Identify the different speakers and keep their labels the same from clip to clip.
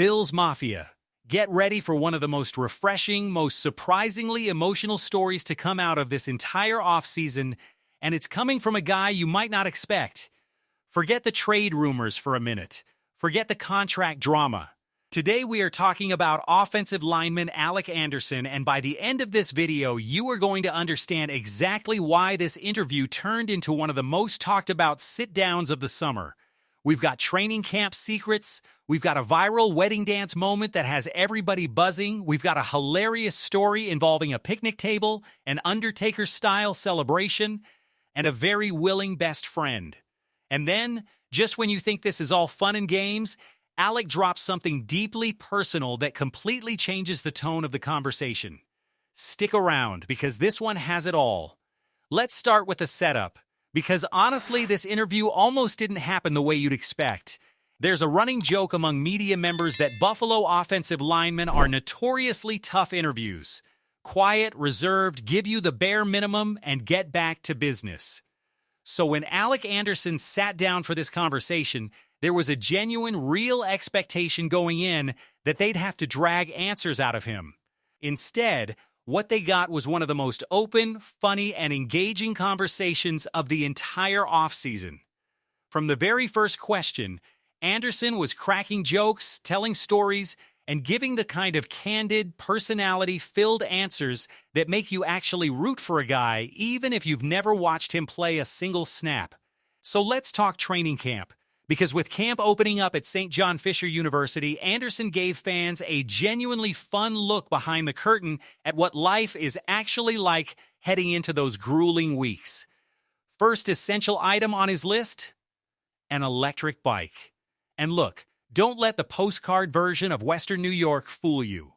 Speaker 1: Bills Mafia. Get ready for one of the most refreshing, most surprisingly emotional stories to come out of this entire offseason, and it's coming from a guy you might not expect. Forget the trade rumors for a minute. Forget the contract drama. Today we are talking about offensive lineman Alec Anderson, and by the end of this video, you are going to understand exactly why this interview turned into one of the most talked about sit-downs of the summer. We've got training camp secrets, we've got a viral wedding dance moment that has everybody buzzing, we've got a hilarious story involving a picnic table, an Undertaker-style celebration, and a very willing best friend. And then, just when you think this is all fun and games, Alec drops something deeply personal that completely changes the tone of the conversation. Stick around, because this one has it all. Let's start with the setup, because honestly, this interview almost didn't happen the way you'd expect. There's a running joke among media members that Buffalo offensive linemen are notoriously tough interviews. Quiet, reserved, give you the bare minimum, and get back to business. So when Alec Anderson sat down for this conversation, there was a genuine, real expectation going in that they'd have to drag answers out of him. Instead, what they got was one of the most open, funny, and engaging conversations of the entire offseason. From the very first question, Anderson was cracking jokes, telling stories, and giving the kind of candid, personality-filled answers that make you actually root for a guy, even if you've never watched him play a single snap. So let's talk training camp. Because with camp opening up at St. John Fisher University, Anderson gave fans a genuinely fun look behind the curtain at what life is actually like heading into those grueling weeks. First essential item on his list? An electric bike. And look, don't let the postcard version of Western New York fool you.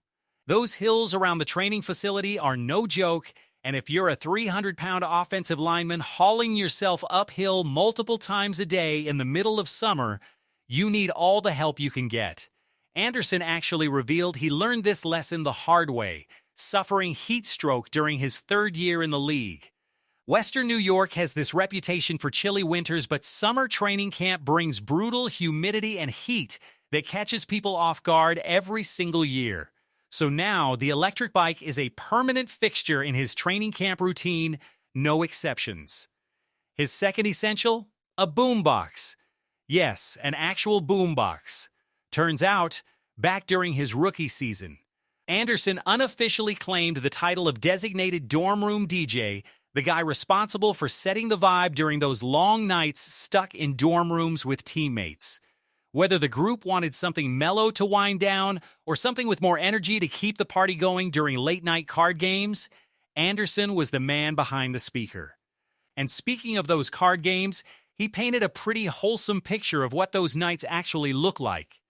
Speaker 1: Those hills around the training facility are no joke, and if you're a 300-pound offensive lineman hauling yourself uphill multiple times a day in the middle of summer, you need all the help you can get. Anderson actually revealed he learned this lesson the hard way, suffering heat stroke during his third year in the league. Western New York has this reputation for chilly winters, but summer training camp brings brutal humidity and heat that catches people off guard every single year. So now, the electric bike is a permanent fixture in his training camp routine, no exceptions. His second essential? A boombox. Yes, an actual boombox. Turns out, back during his rookie season, Anderson unofficially claimed the title of designated dorm room DJ, the guy responsible for setting the vibe during those long nights stuck in dorm rooms with teammates. Whether the group wanted something mellow to wind down or something with more energy to keep the party going during late-night card games, Anderson was the man behind the speaker. And speaking of those card games, he painted a pretty wholesome picture of what those nights actually look like.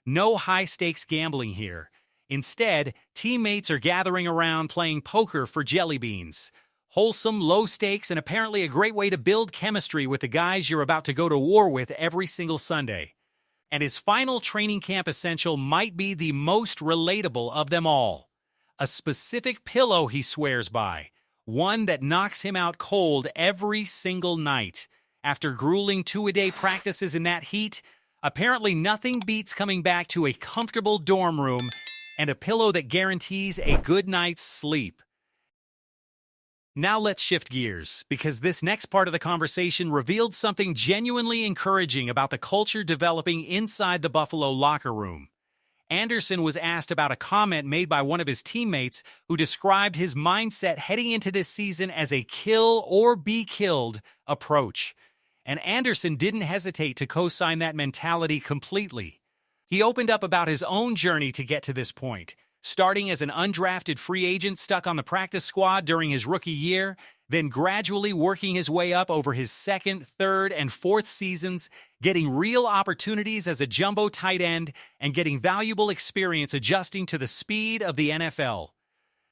Speaker 1: No high-stakes gambling here. Instead, teammates are gathering around playing poker for jelly beans. Wholesome, low stakes, and apparently a great way to build chemistry with the guys you're about to go to war with every single Sunday. And his final training camp essential might be the most relatable of them all. A specific pillow he swears by, one that knocks him out cold every single night. After grueling two-a-day practices in that heat, apparently nothing beats coming back to a comfortable dorm room and a pillow that guarantees a good night's sleep. Now let's shift gears, because this next part of the conversation revealed something genuinely encouraging about the culture developing inside the Buffalo locker room. Anderson was asked about a comment made by one of his teammates who described his mindset heading into this season as a kill or be killed approach. And Anderson didn't hesitate to co-sign that mentality completely. He opened up about his own journey to get to this point, starting as an undrafted free agent stuck on the practice squad during his rookie year, then gradually working his way up over his second, third, and fourth seasons, getting real opportunities as a jumbo tight end, and getting valuable experience adjusting to the speed of the NFL.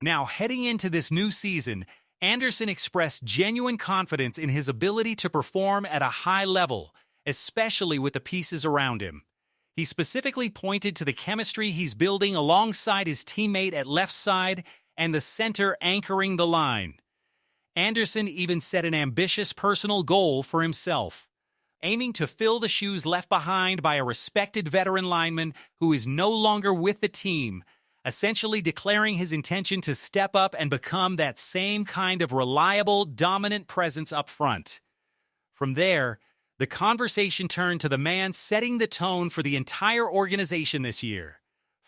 Speaker 1: Now, heading into this new season, Anderson expressed genuine confidence in his ability to perform at a high level, especially with the pieces around him. He specifically pointed to the chemistry he's building alongside his teammate at left side and the center anchoring the line. Anderson even set an ambitious personal goal for himself: aiming to fill the shoes left behind by a respected veteran lineman who is no longer with the team, essentially declaring his intention to step up and become that same kind of reliable, dominant presence up front. From there, the conversation turned to the man setting the tone for the entire organization this year,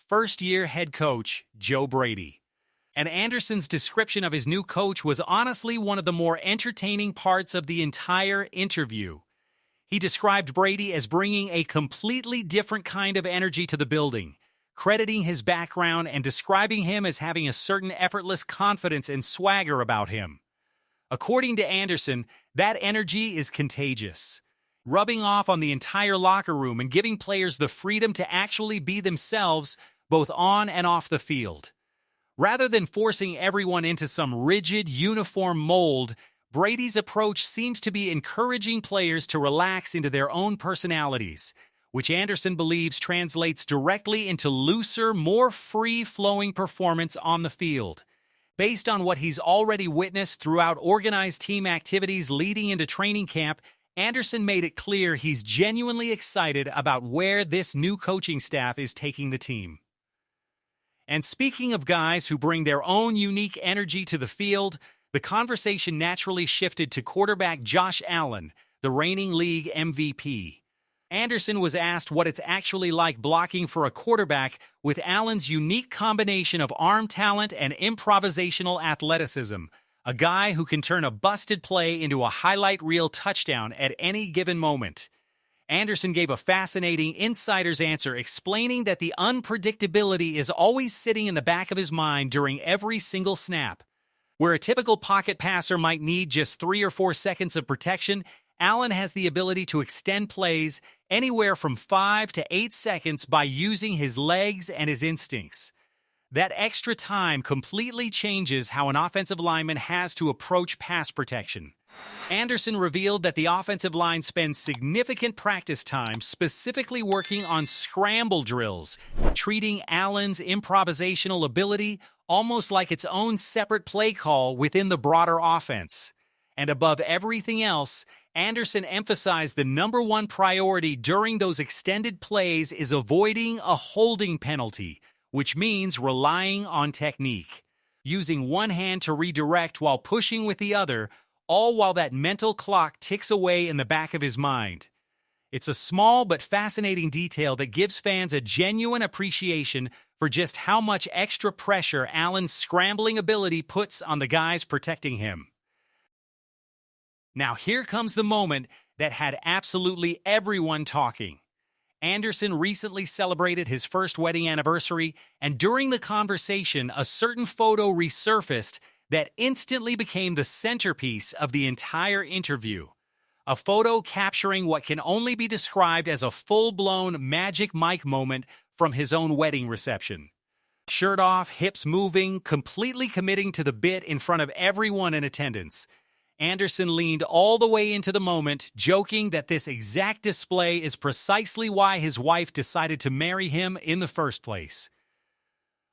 Speaker 1: first-year head coach Joe Brady. And Anderson's description of his new coach was honestly one of the more entertaining parts of the entire interview. He described Brady as bringing a completely different kind of energy to the building, crediting his background and describing him as having a certain effortless confidence and swagger about him. According to Anderson, that energy is contagious, rubbing off on the entire locker room and giving players the freedom to actually be themselves both on and off the field. Rather than forcing everyone into some rigid, uniform mold, Brady's approach seems to be encouraging players to relax into their own personalities, which Anderson believes translates directly into looser, more free-flowing performance on the field. Based on what he's already witnessed throughout organized team activities leading into training camp, Anderson made it clear he's genuinely excited about where this new coaching staff is taking the team. And speaking of guys who bring their own unique energy to the field, the conversation naturally shifted to quarterback Josh Allen, the reigning league MVP. Anderson was asked what it's actually like blocking for a quarterback with Allen's unique combination of arm talent and improvisational athleticism, a guy who can turn a busted play into a highlight reel touchdown at any given moment. Anderson gave a fascinating insider's answer explaining that the unpredictability is always sitting in the back of his mind during every single snap. Where a typical pocket passer might need just 3 or 4 seconds of protection, Allen has the ability to extend plays anywhere from 5 to 8 seconds by using his legs and his instincts. That extra time completely changes how an offensive lineman has to approach pass protection. Anderson revealed that the offensive line spends significant practice time specifically working on scramble drills, treating Allen's improvisational ability almost like its own separate play call within the broader offense. And above everything else, Anderson emphasized the number one priority during those extended plays is avoiding a holding penalty, which means relying on technique, using one hand to redirect while pushing with the other, all while that mental clock ticks away in the back of his mind. It's a small but fascinating detail that gives fans a genuine appreciation for just how much extra pressure Allen's scrambling ability puts on the guys protecting him. Now here comes the moment that had absolutely everyone talking. Anderson recently celebrated his first wedding anniversary, and during the conversation, a certain photo resurfaced that instantly became the centerpiece of the entire interview. A photo capturing what can only be described as a full-blown Magic Mike moment from his own wedding reception. Shirt off, hips moving, completely committing to the bit in front of everyone in attendance. Anderson leaned all the way into the moment, joking that this exact display is precisely why his wife decided to marry him in the first place.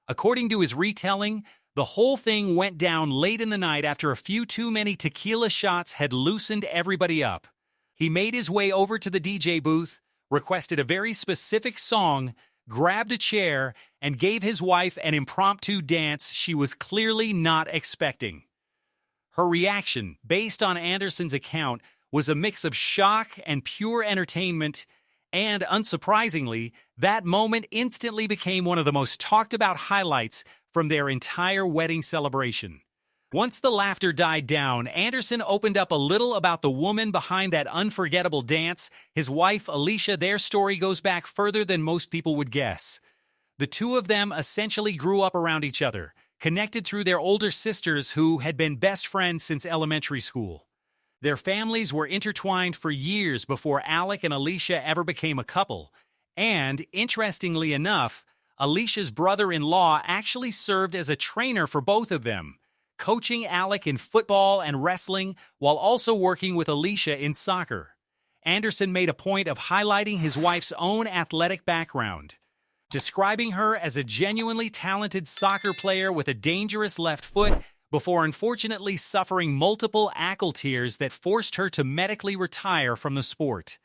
Speaker 1: According to his retelling, the whole thing went down late in the night after a few too many tequila shots had loosened everybody up. He made his way over to the DJ booth, requested a very specific song, grabbed a chair, and gave his wife an impromptu dance she was clearly not expecting. Her reaction, based on Anderson's account, was a mix of shock and pure entertainment, and, unsurprisingly, that moment instantly became one of the most talked-about highlights from their entire wedding celebration. Once the laughter died down, Anderson opened up a little about the woman behind that unforgettable dance. His wife, Alicia, their story goes back further than most people would guess. The two of them essentially grew up around each other, connected through their older sisters who had been best friends since elementary school. Their families were intertwined for years before Alec and Alicia ever became a couple, and, interestingly enough, Alicia's brother-in-law actually served as a trainer for both of them, coaching Alec in football and wrestling while also working with Alicia in soccer. Anderson made a point of highlighting his wife's own athletic background, describing her as a genuinely talented soccer player with a dangerous left foot before unfortunately suffering multiple ankle tears that forced her to medically retire from the sport.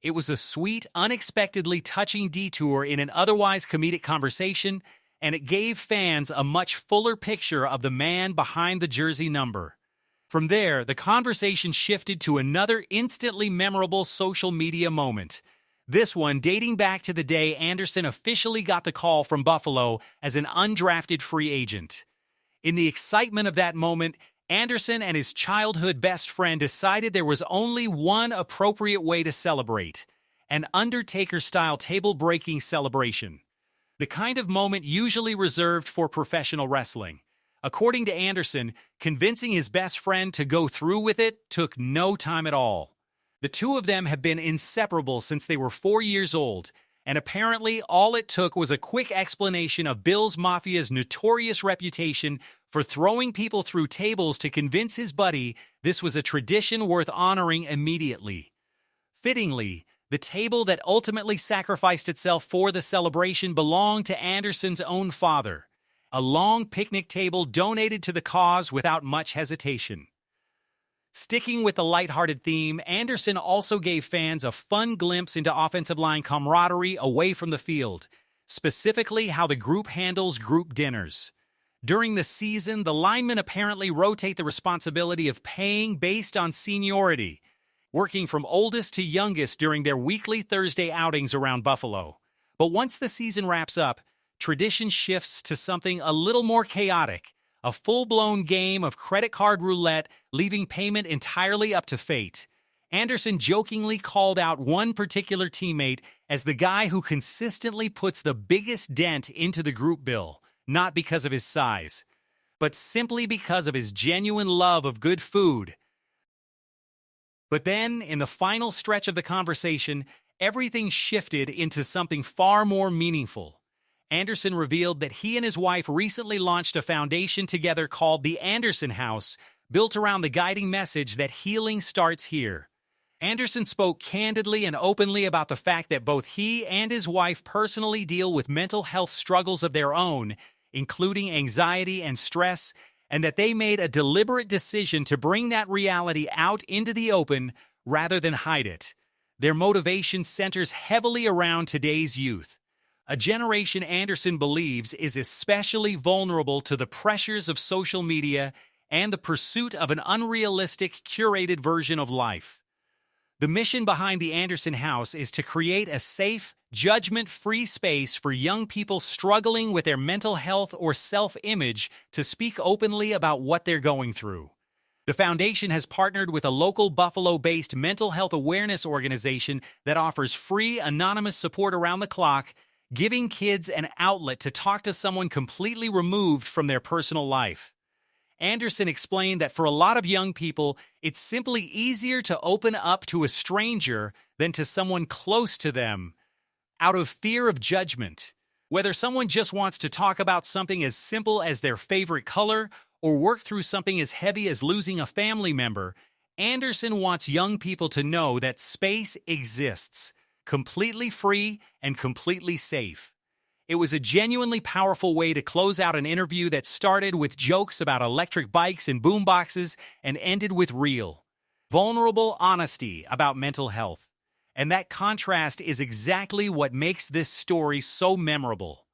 Speaker 1: It was a sweet, unexpectedly touching detour in an otherwise comedic conversation, and it gave fans a much fuller picture of the man behind the jersey number. From there, the conversation shifted to another instantly memorable social media moment. This one dating back to the day Anderson officially got the call from Buffalo as an undrafted free agent. In the excitement of that moment, Anderson and his childhood best friend decided there was only one appropriate way to celebrate: an Undertaker-style table-breaking celebration. The kind of moment usually reserved for professional wrestling. According to Anderson, convincing his best friend to go through with it took no time at all. The two of them have been inseparable since they were 4 years old, and apparently all it took was a quick explanation of Bill's Mafia's notorious reputation for throwing people through tables to convince his buddy this was a tradition worth honoring immediately. Fittingly, the table that ultimately sacrificed itself for the celebration belonged to Anderson's own father, a long picnic table donated to the cause without much hesitation. Sticking with the lighthearted theme, Anderson also gave fans a fun glimpse into offensive line camaraderie away from the field, specifically how the group handles group dinners. During the season, the linemen apparently rotate the responsibility of paying based on seniority, working from oldest to youngest during their weekly Thursday outings around Buffalo. But once the season wraps up, tradition shifts to something a little more chaotic, a full-blown game of credit card roulette, leaving payment entirely up to fate. Anderson jokingly called out one particular teammate as the guy who consistently puts the biggest dent into the group bill, not because of his size, but simply because of his genuine love of good food. But then, in the final stretch of the conversation, everything shifted into something far more meaningful. Anderson revealed that he and his wife recently launched a foundation together called the Anderson House, built around the guiding message that healing starts here. Anderson spoke candidly and openly about the fact that both he and his wife personally deal with mental health struggles of their own, including anxiety and stress, and that they made a deliberate decision to bring that reality out into the open rather than hide it. Their motivation centers heavily around today's youth, a generation Anderson believes is especially vulnerable to the pressures of social media and the pursuit of an unrealistic, curated version of life. The mission behind the Anderson House is to create a safe, judgment-free space for young people struggling with their mental health or self-image to speak openly about what they're going through. The foundation has partnered with a local Buffalo-based mental health awareness organization that offers free, anonymous support around the clock, giving kids an outlet to talk to someone completely removed from their personal life. Anderson explained that for a lot of young people, it's simply easier to open up to a stranger than to someone close to them, out of fear of judgment. Whether someone just wants to talk about something as simple as their favorite color or work through something as heavy as losing a family member, Anderson wants young people to know that space exists, completely free and completely safe. It was a genuinely powerful way to close out an interview that started with jokes about electric bikes and boomboxes and ended with real, vulnerable honesty about mental health. And that contrast is exactly what makes this story so memorable.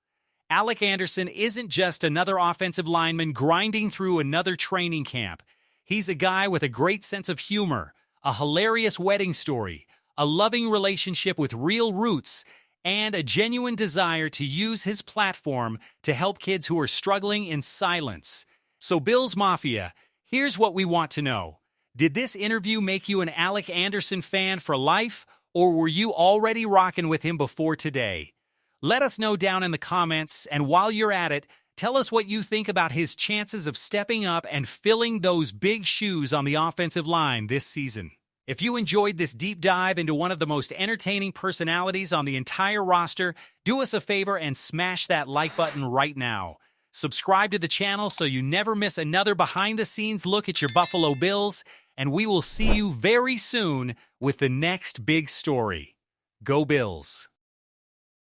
Speaker 1: Alec Anderson isn't just another offensive lineman grinding through another training camp. He's a guy with a great sense of humor, a hilarious wedding story, a loving relationship with real roots, and a genuine desire to use his platform to help kids who are struggling in silence. So Bill's Mafia, here's what we want to know. Did this interview make you an Alec Anderson fan for life, or were you already rocking with him before today? Let us know down in the comments, and while you're at it, tell us what you think about his chances of stepping up and filling those big shoes on the offensive line this season. If you enjoyed this deep dive into one of the most entertaining personalities on the entire roster, do us a favor and smash that like button right now. Subscribe to the channel so you never miss another behind-the-scenes look at your Buffalo Bills, and we will see you very soon with the next big story. Go Bills!